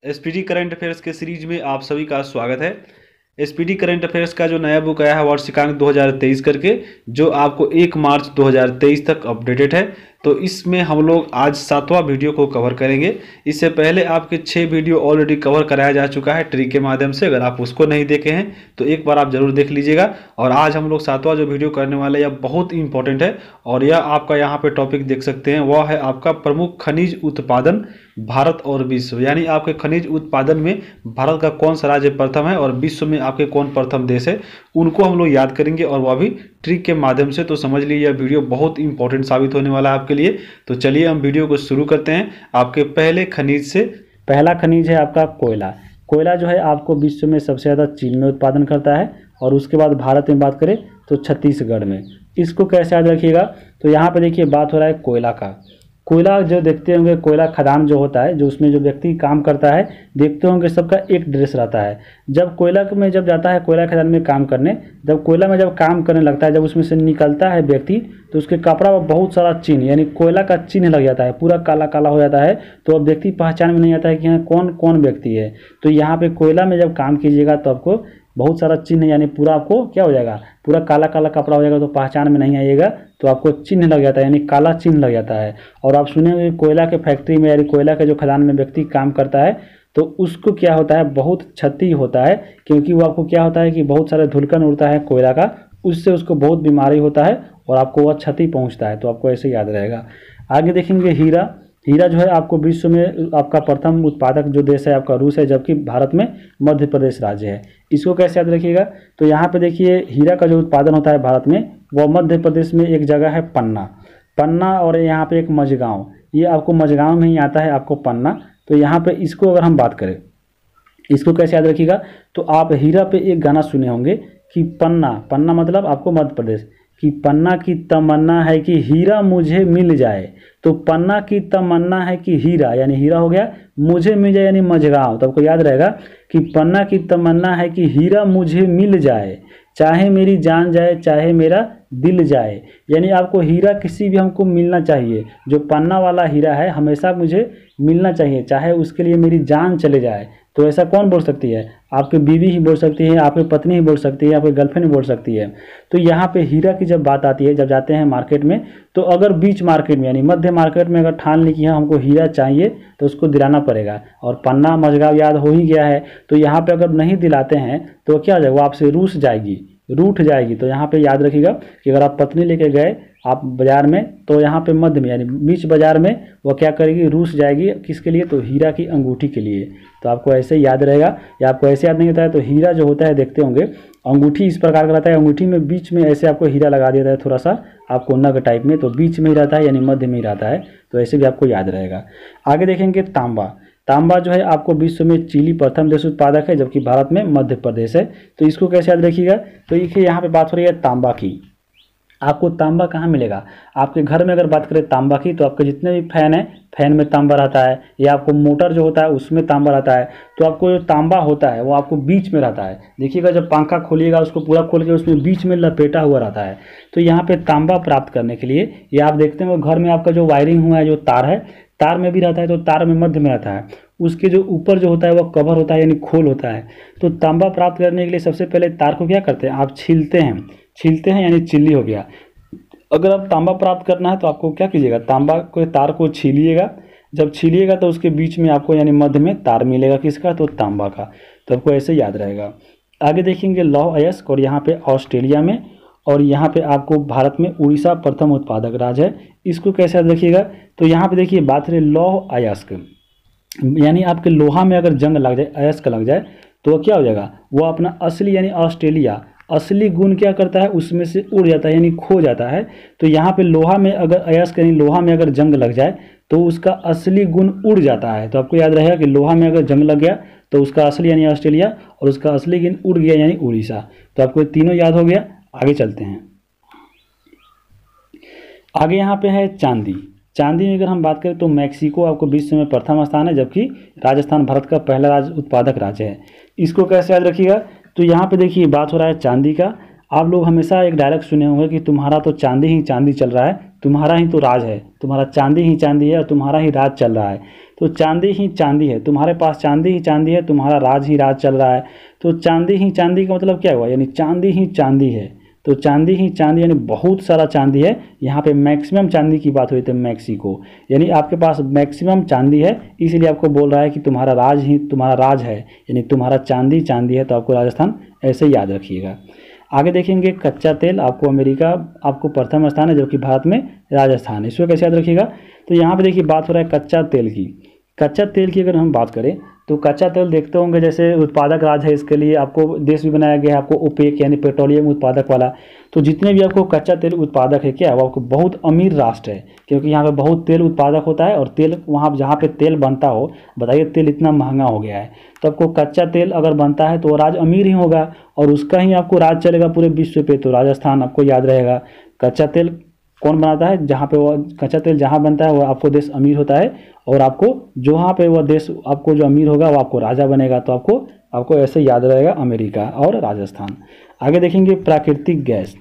SPD current affairs के series में आप सभी का स्वागत है। एसपीडी करंट अफेयर्स का जो नया बुक आया है वार्षिकांक 2023 करके, जो आपको 1 मार्च 2023 तक अपडेटेड है। तो इसमें हम लोग आज 7वां वीडियो को कवर करेंगे। इससे पहले आपके 6 वीडियो ऑलरेडी कवर कराया जा चुका है ट्री के माध्यम से। अगर आप उसको नहीं देखे हैं तो एक बार आप जरूर देख लीजिएगा। और आज हम लोग 7वां जो वीडियो करने वाले हैं यह बहुत इंपॉर्टेंट है। और यह आपका यहाँ पे टॉपिक देख सकते हैं, वह है आपका प्रमुख खनिज उत्पादन भारत और विश्व। यानी आपके खनिज उत्पादन में भारत का कौन सा राज्य प्रथम है और विश्व में आपके कौन प्रथम देश है, उनको हम लोग याद करेंगे, और वह भी ट्रिक के माध्यम से। तो समझ लीजिए यह वीडियो बहुत इंपॉर्टेंट साबित होने वाला है आपके लिए। तो चलिए हम वीडियो को शुरू करते हैं आपके पहले खनिज से। पहला खनिज है आपका कोयला। कोयला जो है आपको विश्व में सबसे ज़्यादा चीन में उत्पादन करता है, और उसके बाद भारत में बात करें तो छत्तीसगढ़ में। इसको कैसे याद रखिएगा, तो यहाँ पे देखिए बात हो रहा है कोयला का। कोयला जो देखते होंगे, कोयला खदान जो होता है, जो उसमें जो व्यक्ति काम करता है, देखते होंगे सबका एक ड्रेस रहता है। जब कोयला में जब जाता है कोयला खदान में काम करने, जब कोयला में जब काम करने लगता है, जब उसमें से निकलता है व्यक्ति, तो उसके कपड़ा में बहुत सारा चिन्ह यानी कोयला का चिन्ह लग जाता है, पूरा काला काला हो जाता है। तो अब व्यक्ति पहचान में नहीं आता है कि यहाँ कौन कौन व्यक्ति है। तो यहाँ पे कोयला में जब काम कीजिएगा तो आपको बहुत सारा चिन्ह यानी पूरा आपको क्या हो जाएगा, पूरा काला काला कपड़ा हो जाएगा, तो पहचान में नहीं आइएगा। तो आपको चिन्ह लग जाता है यानी काला चिन्ह लग जाता है। और आप सुनेंगे कोयला के फैक्ट्री में यानी कोयला के जो खदान में व्यक्ति काम करता है, तो उसको क्या होता है, बहुत क्षति होता है। क्योंकि वो आपको क्या होता है कि बहुत सारे धुलकन उड़ता है कोयला का, उससे उसको बहुत बीमारी होता है और आपको वह क्षति पहुँचता है। तो आपको ऐसे याद रहेगा। आगे देखेंगे हीरा। हीरा जो है आपको विश्व में आपका प्रथम उत्पादक जो देश है आपका रूस है, जबकि भारत में मध्य प्रदेश राज्य है। इसको कैसे याद रखिएगा, तो यहाँ पे देखिए हीरा का जो उत्पादन होता है भारत में, वो मध्य प्रदेश में एक जगह है पन्ना। पन्ना और यहाँ पे एक मझगांव, ये आपको मझगांव में ही आता है आपको पन्ना। तो यहाँ पे इसको अगर हम बात करें, इसको कैसे याद रखिएगा, तो आप हीरा पे एक गाना सुने होंगे कि पन्ना, पन्ना मतलब आपको मध्य प्रदेश, कि पन्ना की तमन्ना है कि हीरा मुझे मिल जाए। तो पन्ना की तमन्ना है कि हीरा यानी हीरा हो गया, मुझे मिल जाए यानी मझगांव। तो आपको याद रहेगा कि पन्ना की तमन्ना है कि हीरा मुझे मिल जाए, चाहे मेरी जान जाए चाहे मेरा दिल जाए। यानी आपको हीरा किसी भी हमको मिलना चाहिए, जो पन्ना वाला हीरा है हमेशा मुझे मिलना चाहिए, चाहे उसके लिए मेरी जान चले जाए। तो ऐसा कौन बोल सकती है, आपकी बीवी ही बोल सकती है, आपकी पत्नी ही बोल सकती है, आपकी गर्लफ्रेंड बोल सकती है। तो यहाँ पे हीरा की जब बात आती है, जब जाते हैं मार्केट में, तो अगर बीच मार्केट में यानी मध्य मार्केट में अगर ठान ली कि हाँ हमको हीरा चाहिए, तो उसको दिलाना पड़ेगा। और पन्ना मझगांव याद हो ही गया है। तो यहाँ पे अगर नहीं दिलाते हैं तो क्या हो जाएगा, वो आपसे रूठ जाएगी, रूठ जाएगी। तो यहाँ पे याद रखिएगा कि अगर आप पत्नी लेके गए आप बाजार में, तो यहाँ पे मध्य में यानी बीच बाजार में वो क्या करेगी, रूस जाएगी। किसके लिए, तो हीरा की अंगूठी के लिए। तो आपको ऐसे याद रहेगा, या आपको ऐसे याद नहीं होता है तो हीरा जो होता है देखते होंगे, अंगूठी इस प्रकार का रहता है, अंगूठी में बीच में ऐसे आपको हीरा लगा दिया है थोड़ा सा आपको नग टाइप में, तो बीच में ही रहता है यानी मध्य में ही रहता है। तो ऐसे भी आपको याद रहेगा। आगे देखेंगे तांबा। तांबा जो है आपको विश्व में चिली प्रथम देश उत्पादक है, जबकि भारत में मध्य प्रदेश है। तो इसको कैसे याद रखिएगा, तो देखिए यहाँ पे बात हो रही है तांबा की। आपको तांबा कहाँ मिलेगा, आपके घर में अगर बात करें तांबा की, तो आपके जितने भी फैन है, फैन में तांबा रहता है, या आपको मोटर जो होता है उसमें तांबा रहता है। तो आपको जो तांबा होता है वो आपको बीच में रहता है। देखिएगा जब पंखा खोलिएगा उसको पूरा खोल के उसमें बीच में लपेटा हुआ रहता है। तो यहाँ पे तांबा प्राप्त करने के लिए, ये आप देखते हैं घर में आपका जो वायरिंग हुआ है, जो तार है, तार में भी रहता है, तो तार में मध्य में रहता है, उसके जो ऊपर जो होता है वो कवर होता है यानी खोल होता है। तो तांबा प्राप्त करने के लिए सबसे पहले तार को क्या करते हैं, आप छीलते हैं, छीलते हैं यानी चिल्ली हो गया। अगर आप तांबा प्राप्त करना है तो आपको क्या कीजिएगा, तांबा को तार को छीलिएगा। जब छीलिएगा तो उसके बीच में आपको यानी मध्य में तार मिलेगा, किसका, तो तांबा का। तो आपको ऐसे याद रहेगा। आगे देखेंगे लौह अयस्क, और यहाँ पे ऑस्ट्रेलिया में, और यहाँ पे आपको भारत में उड़ीसा प्रथम उत्पादक राज्य है। इसको कैसे याद रखिएगा, तो यहाँ पे देखिए बात रही लौह अयस्क, यानी आपके लोहा में अगर जंग लग जाए, अयस्क लग जाए, तो क्या हो जाएगा, वो अपना असली यानी ऑस्ट्रेलिया असली गुण क्या करता है, उसमें से उड़ जाता है यानी खो जाता है। तो यहाँ पे लोहा में अगर अयस्क यानी लोहा में अगर जंग लग जाए तो उसका असली गुण उड़ जाता है। तो आपको याद रहेगा कि लोहा में अगर जंग लग गया तो उसका असली यानी ऑस्ट्रेलिया, और उसका असली गुण उड़ गया यानी उड़ीसा। तो आपको तीनों याद हो गया। आगे चलते हैं। आगे यहाँ पे है चांदी। चांदी में अगर हम बात करें तो मैक्सिको आपको विश्व में प्रथम स्थान है, जबकि राजस्थान भारत का पहला उत्पादक राज्य है। इसको कैसे याद रखिएगा, तो यहाँ पे देखिए बात हो रहा है चांदी का। आप लोग हमेशा एक डायलॉग सुने होंगे कि तुम्हारा तो चांदी ही चांदी चल रहा है, तुम्हारा ही तो राज है, तुम्हारा चांदी ही चांदी है और तुम्हारा ही राज चल रहा है। तो चांदी ही चांदी है, तुम्हारे पास चांदी ही चांदी है, तुम्हारा राज ही राज चल रहा है। तो चांदी ही चांदी का मतलब क्या हुआ, यानी चांदी ही चांदी है। तो चांदी ही चांदी यानी बहुत सारा चांदी है। यहाँ पे मैक्सिमम चांदी की बात हुई थी, मैक्सिको, यानी आपके पास मैक्सिमम चांदी है, इसलिए आपको बोल रहा है कि तुम्हारा राज ही तुम्हारा राज है, यानी तुम्हारा चांदी चांदी है। तो आपको राजस्थान ऐसे याद रखिएगा। आगे देखेंगे कच्चा तेल, आपको अमेरिका आपको प्रथम स्थान है, जबकि भारत में राजस्थान है। इसको कैसे याद रखिएगा, तो यहाँ पे देखिए बात हो रहा है कच्चा तेल की। कच्चा तेल की अगर हम बात करें तो कच्चा तेल देखते होंगे जैसे उत्पादक राज्य है, इसके लिए आपको देश भी बनाया गया है, आपको ओपेक यानी पेट्रोलियम उत्पादक वाला। तो जितने भी आपको कच्चा तेल उत्पादक है क्या, वो आपको बहुत अमीर राष्ट्र है, क्योंकि यहाँ पे बहुत तेल उत्पादक होता है और तेल वहाँ जहाँ पे तेल बनता हो, बताइए तेल इतना महंगा हो गया है, तो आपको कच्चा तेल अगर बनता है तो वो राज्य अमीर ही होगा और उसका ही आपको राज चलेगा पूरे विश्व पे। तो राजस्थान आपको याद रहेगा। कच्चा तेल कौन बनाता है, जहाँ पे वो कच्चा तेल जहाँ बनता है वो आपको देश अमीर होता है और आपको जहाँ पे वह देश आपको जो अमीर होगा वो आपको राजा बनेगा। तो आपको ऐसे याद रहेगा अमेरिका और राजस्थान। आगे देखेंगे प्राकृतिक गैस।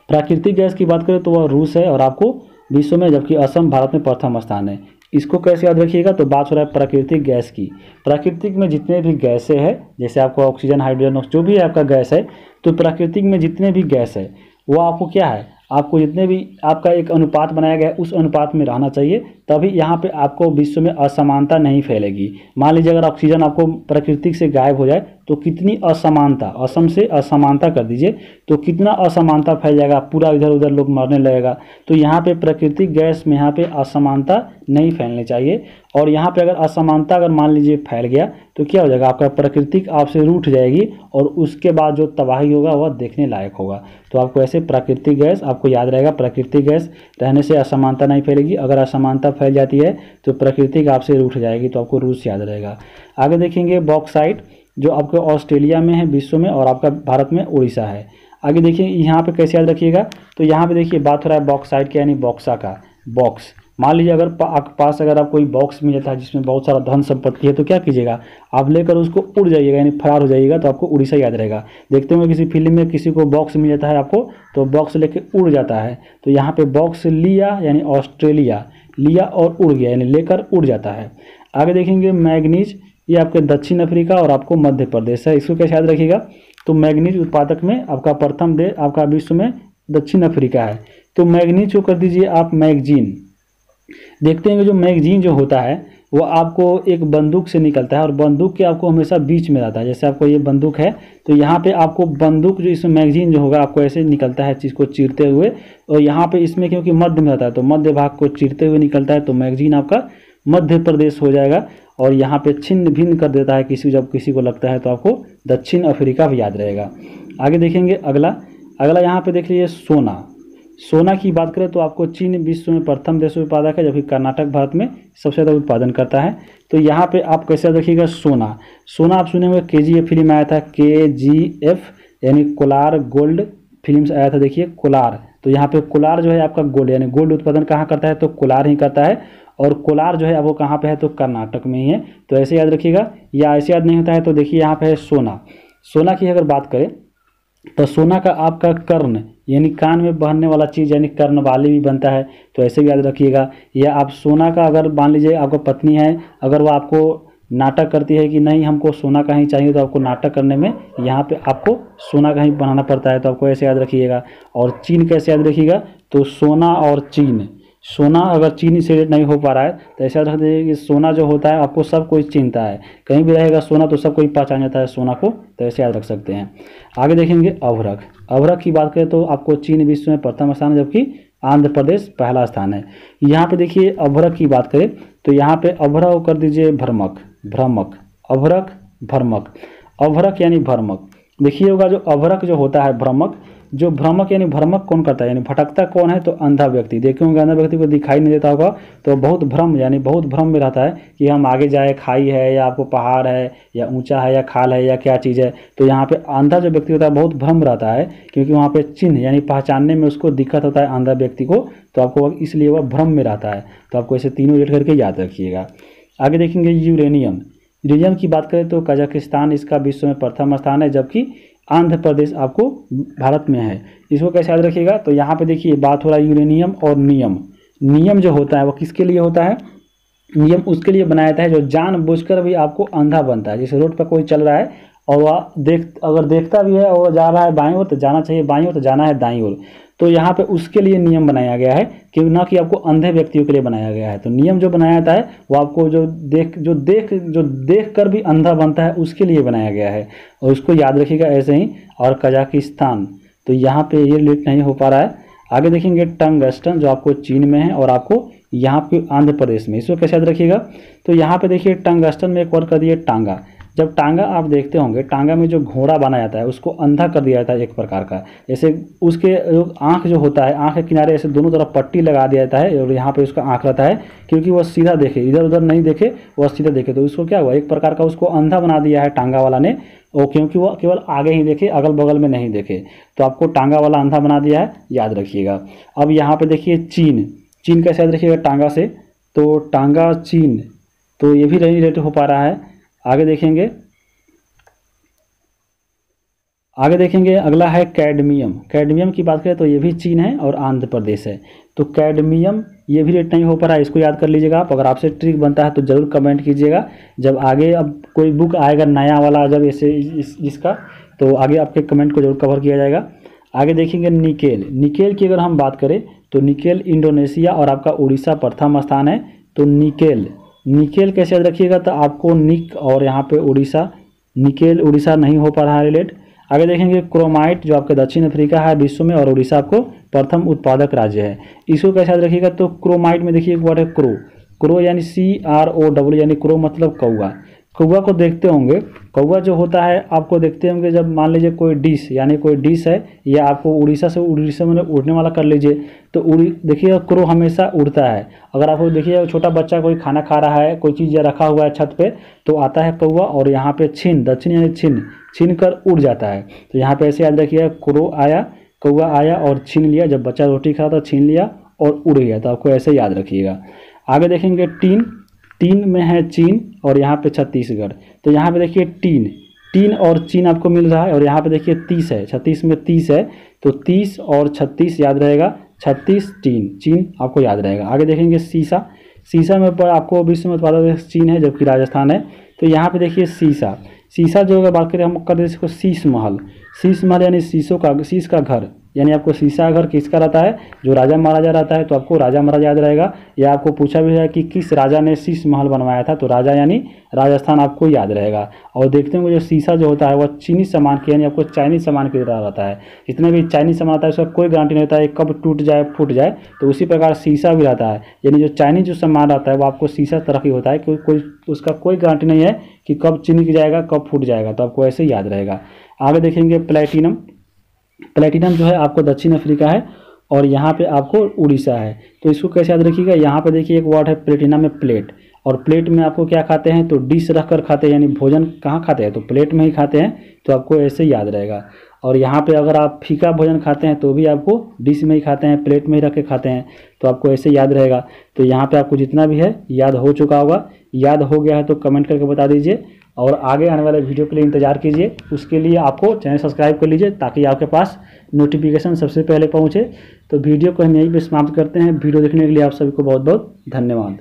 प्राकृतिक गैस की बात करें तो वह रूस है और आपको विश्व में, जबकि असम भारत में प्रथम स्थान है। इसको कैसे याद रखिएगा, तो बात हो रहा है प्राकृतिक गैस की। प्राकृतिक में जितने भी गैसें हैं, जैसे आपको ऑक्सीजन, हाइड्रोजन, जो भी आपका गैस है, तो प्राकृतिक में जितने भी गैस है वो आपको क्या है, आपको जितने भी आपका एक अनुपात बनाया गया है उस अनुपात में रहना चाहिए, तभी यहाँ पे आपको विश्व में असमानता नहीं फैलेगी। मान लीजिए अगर ऑक्सीजन आपको प्राकृतिक से गायब हो जाए तो कितनी असमानता, असम से असमानता कर दीजिए तो कितना असमानता फैल जाएगा, पूरा इधर उधर लोग मरने लगेगा। तो यहाँ पे प्राकृतिक गैस में यहाँ पे असमानता नहीं फैलनी चाहिए। और यहाँ पे अगर असमानता अगर मान लीजिए फैल गया तो क्या हो जाएगा, आपका प्राकृतिक आपसे रूठ जाएगी और उसके बाद जो तबाही होगा वह देखने लायक होगा। तो आपको ऐसे प्राकृतिक गैस आपको याद रहेगा, प्राकृतिक गैस रहने से असमानता नहीं फैलेगी। अगर असमानता फैल जाती है तो प्राकृतिक आपसे रूठ जाएगी। तो आपको रूस याद रहेगा। आगे देखेंगे बॉक्साइट, जो आपके ऑस्ट्रेलिया में है विश्व में, और आपका भारत में उड़ीसा है। आगे देखिए यहाँ पे कैसे याद रखिएगा, तो यहाँ पे देखिए बात हो रहा है बॉक्साइट का, यानी बॉक्सा का बॉक्स। मान लीजिए अगर आपके पास अगर आप कोई बॉक्स मिल जाता है जिसमें बहुत सारा धन संपत्ति है, तो क्या कीजिएगा, आप लेकर उसको उड़ जाइएगा, यानी फरार हो जाइएगा। तो आपको उड़ीसा याद रहेगा। देखते होंगे किसी फिल्म में किसी को बॉक्स मिल जाता है आपको, तो बॉक्स लेके उड़ जाता है। तो यहाँ पे बॉक्स लिया यानी ऑस्ट्रेलिया, लिया और उड़ गया यानी लेकर उड़ जाता है। आगे देखेंगे मैग्नीज, ये आपके दक्षिण अफ्रीका और आपको मध्य प्रदेश है। इसको कैसे याद रखिएगा, तो मैग्नीज उत्पादक में आपका प्रथम देश आपका विश्व में दक्षिण अफ्रीका है। तो मैग्नीज को कर दीजिए आप मैगजीन। देखते हैं कि जो मैगजीन जो होता है वो आपको एक बंदूक से निकलता है और बंदूक के आपको हमेशा बीच में रहता है। जैसे आपको ये बंदूक है तो यहाँ पे आपको बंदूक जो इसमें मैगजीन जो होगा आपको ऐसे निकलता है चीज़ को चीरते हुए, और यहाँ पे इसमें क्योंकि मध्य में रहता है तो मध्य भाग को चीरते हुए निकलता है। तो मैगजीन आपका मध्य प्रदेश हो जाएगा और यहाँ पे छिन्न भिन्न कर देता है किसी जब किसी को लगता है, तो आपको दक्षिण अफ्रीका भी याद रहेगा। आगे देखेंगे अगला यहाँ पे देख लीजिए सोना। सोना की बात करें तो आपको चीन विश्व में प्रथम देश उत्पादक है, जबकि कर्नाटक भारत में सबसे ज़्यादा उत्पादन करता है। तो यहाँ पे आप कैसे देखिएगा सोना आप सुने हुए KGF फिल्म आया था, KGF यानी कोलार गोल्ड फिल्म से आया था। देखिए कोलार, तो यहाँ पे कोलार जो है आपका गोल्ड यानी गोल्ड उत्पादन कहाँ करता है, तो कोलार ही करता है। और कोलार जो है वो कहाँ पे है, तो कर्नाटक में ही है। तो ऐसे याद रखिएगा, या ऐसे याद नहीं होता है तो देखिए यहाँ पे है सोना की अगर बात करें तो सोना का आपका कर्ण यानी कान में बहने वाला चीज़ यानी कर्ण वाली भी बनता है। तो ऐसे भी याद रखिएगा। या आप सोना का अगर मान लीजिए आपको पत्नी है, अगर वो आपको नाटक करती है कि नहीं हमको सोना का ही चाहिए, तो आपको नाटक करने में यहाँ पे आपको सोना का ही बनाना पड़ता है। तो आपको ऐसे याद रखिएगा। और चीन कैसे याद रखिएगा, तो सोना और चीन, सोना अगर चीनी से नहीं हो पा रहा है तो ऐसा रख दीजिए कि सोना जो होता है आपको सब कोई चिंता है, कहीं भी रहेगा सोना तो सब कोई पहचान जाता है सोना को। तो ऐसे याद रख सकते हैं। आगे देखेंगे अभ्रक की बात करें तो आपको चीन विश्व में प्रथम स्थान है, जबकि आंध्र प्रदेश पहला स्थान है। यहाँ पे देखिए अभ्रक की बात करें तो यहाँ पे अभ्रक कर दीजिए भ्रमक, अभ्रक यानी भ्रमक। देखिए होगा जो अभ्रक जो होता है भ्रमक यानी भ्रमक कौन करता है, यानी भटकता कौन है, तो अंधा व्यक्ति। देखे होंगे अंधा व्यक्ति को दिखाई नहीं देता होगा तो बहुत भ्रम में रहता है कि हम आगे जाए, खाई है या आपको पहाड़ है या ऊंचा है या खाल है या क्या चीज़ है। तो यहाँ पे अंधा जो व्यक्ति होता है बहुत भ्रम रहता है, क्योंकि वहाँ पे चिन्ह यानी पहचानने में उसको दिक्कत होता है अंधा व्यक्ति को, तो आपको इसलिए वह भ्रम में रहता है। तो आपको ऐसे तीनों रेट करके याद रखिएगा। आगे देखेंगे यूरेनियम की बात करें तो कजाकिस्तान इसका विश्व में प्रथम स्थान है, जबकि आंध्र प्रदेश आपको भारत में है। इसको कैसे याद रखिएगा, तो यहाँ पे देखिए बात हो रहा है यूरेनियम और नियम। नियम जो होता है वो किसके लिए होता है, नियम उसके लिए बनाया जाता है जो जानबूझकर भी आपको अंधा बनता है। जैसे रोड पर कोई चल रहा है और वह अगर देखता भी है और जा रहा है बाईं ओर तो जाना चाहिए बाईं ओर, तो जाना है दाईं ओर। तो यहाँ पे उसके लिए नियम बनाया गया है कि ना कि आपको अंधे व्यक्तियों के लिए बनाया गया है। तो नियम जो बनाया जाता है वो आपको जो देख कर भी अंधा बनता है उसके लिए बनाया गया है, और उसको याद रखिएगा ऐसे ही। और कजाकिस्तान, तो यहाँ पे ये रिलेट नहीं हो पा रहा है। आगे देखेंगे टंगस्टन जो आपको चीन में है और आपको यहाँ पे आंध्र प्रदेश में। इसको कैसे याद रखिएगा, तो यहाँ पे देखिए टंगस्टन में एक और कर दिए टांगा। जब टांगा आप देखते होंगे, टांगा में जो घोड़ा बना जाता है उसको अंधा कर दिया जाता है एक प्रकार का। जैसे उसके आँख जो होता है, आँख के किनारे ऐसे दोनों तरफ पट्टी लगा दिया जाता है और यहाँ पे उसका आँख रहता है क्योंकि वह सीधा देखे, इधर उधर नहीं देखे, वह सीधा देखे। तो उसको क्या हुआ, एक प्रकार का उसको अंधा बना दिया है टांगा वाला ने, और क्योंकि वह केवल आगे ही देखे, अगल बगल में नहीं देखे। तो आपको टांगा वाला अंधा बना दिया है, याद रखिएगा। अब यहाँ पे देखिए चीन, चीन कैसे याद रखिएगा टांगा से, तो टांगा चीन, तो ये भी रिलेट हो पा रहा है। आगे देखेंगे अगला है कैडमियम। कैडमियम की बात करें तो ये भी चीन है और आंध्र प्रदेश है। तो कैडमियम ये भी रेट नहीं हो पा रहा है, इसको याद कर लीजिएगा आप। अगर आपसे ट्रिक बनता है तो ज़रूर कमेंट कीजिएगा। जब आगे अब कोई बुक आएगा नया वाला जब ऐसे इसका, तो आगे आपके कमेंट को जरूर कवर किया जाएगा। आगे देखेंगे निकेल। निकेल की अगर हम बात करें तो निकेल इंडोनेशिया और आपका उड़ीसा प्रथम स्थान है। तो निकेल कैसे याद रखिएगा, तो आपको निक और यहाँ पे उड़ीसा, निकेल उड़ीसा नहीं हो पा रहा है रिलेट। आगे देखेंगे क्रोमाइट जो आपके दक्षिण अफ्रीका है विश्व में, और उड़ीसा आपको प्रथम उत्पादक राज्य है। इसको कैसे याद रखिएगा, तो क्रोमाइट में देखिए एक वर्ड है क्रो यानी CROW यानी क्रो मतलब कौआ। कौआ को देखते होंगे, कौआ जो होता है आपको देखते होंगे जब मान लीजिए कोई डिश है या आपको उड़ीसा में उड़ने वाला कर लीजिए, तो देखिए क्रो हमेशा उड़ता है। अगर आपको देखिए छोटा बच्चा कोई खाना खा रहा है, कोई चीज़ रखा हुआ है छत पे, तो आता है कौआ और यहाँ पे दक्षिण यानी छीन कर उड़ जाता है। तो यहाँ पे ऐसे याद रखिए कौआ आया और छीन लिया, जब बच्चा रोटी खा था छीन लिया और उड़ गया। तो आपको ऐसे याद रखिएगा। आगे देखेंगे टीन में है चीन और यहाँ पे छत्तीसगढ़। तो यहाँ पे देखिए टीन और चीन आपको मिल रहा है, और यहाँ पे देखिए 30 है, 36 में 30 है, तो 30 और 36 याद रहेगा, 36 चीन आपको याद रहेगा। आगे देखेंगे शीशा में पर आपको विश्व में उत्पादक चीन है जबकि राजस्थान है। तो यहाँ पे देखिए शीशा जो अगर बात करें हम कर दें इसको शीश महल यानी शीश का घर, यानी आपको शीशा घर किसका रहता है, जो राजा महाराजा रहता है, तो आपको राजा महाराजा याद रहेगा। या आपको पूछा भी है कि किस राजा ने शीश महल बनवाया था, तो राजा यानी राजस्थान आपको याद रहेगा। और देखते हैं जो शीशा जो होता है वह चीनी सामान के यानी आपको चाइनीज सामान की तरह रहता है। जितने भी चाइनीज सामान आता है उसका कोई गारंटी नहीं होता है कब टूट जाए फूट जाए, तो उसी प्रकार शीशा भी रहता है। यानी जो चाइनीज जो सामान रहता है वो आपको शीशा तरह की होता है, कोई उसका कोई गारंटी नहीं है कि कब चीनी जाएगा कब फूट जाएगा, तो आपको ऐसे याद रहेगा। आगे देखेंगे प्लेटिनम जो है आपको दक्षिण अफ्रीका है और यहाँ पे आपको उड़ीसा है। तो इसको कैसे याद रखिएगा, यहाँ पे देखिए एक वर्ड है प्लेटिनम में प्लेट, और प्लेट में आपको क्या खाते हैं, तो डिश रख कर खाते हैं, यानी भोजन कहाँ खाते हैं, तो प्लेट में ही खाते हैं। तो आपको ऐसे याद रहेगा। और यहाँ पे अगर आप फीका भोजन खाते हैं तो भी आपको डिश में ही खाते हैं, प्लेट में ही रख के खाते हैं, तो आपको ऐसे याद रहेगा। तो यहाँ पे आपको जितना भी है याद हो चुका होगा। याद हो गया है तो कमेंट करके बता दीजिए, और आगे आने वाले वीडियो के लिए इंतजार कीजिए। उसके लिए आपको चैनल सब्सक्राइब कर लीजिए ताकि आपके पास नोटिफिकेशन सबसे पहले पहुँचे। तो वीडियो को हम यहीं पर समाप्त करते हैं। वीडियो देखने के लिए आप सभी को बहुत बहुत धन्यवाद।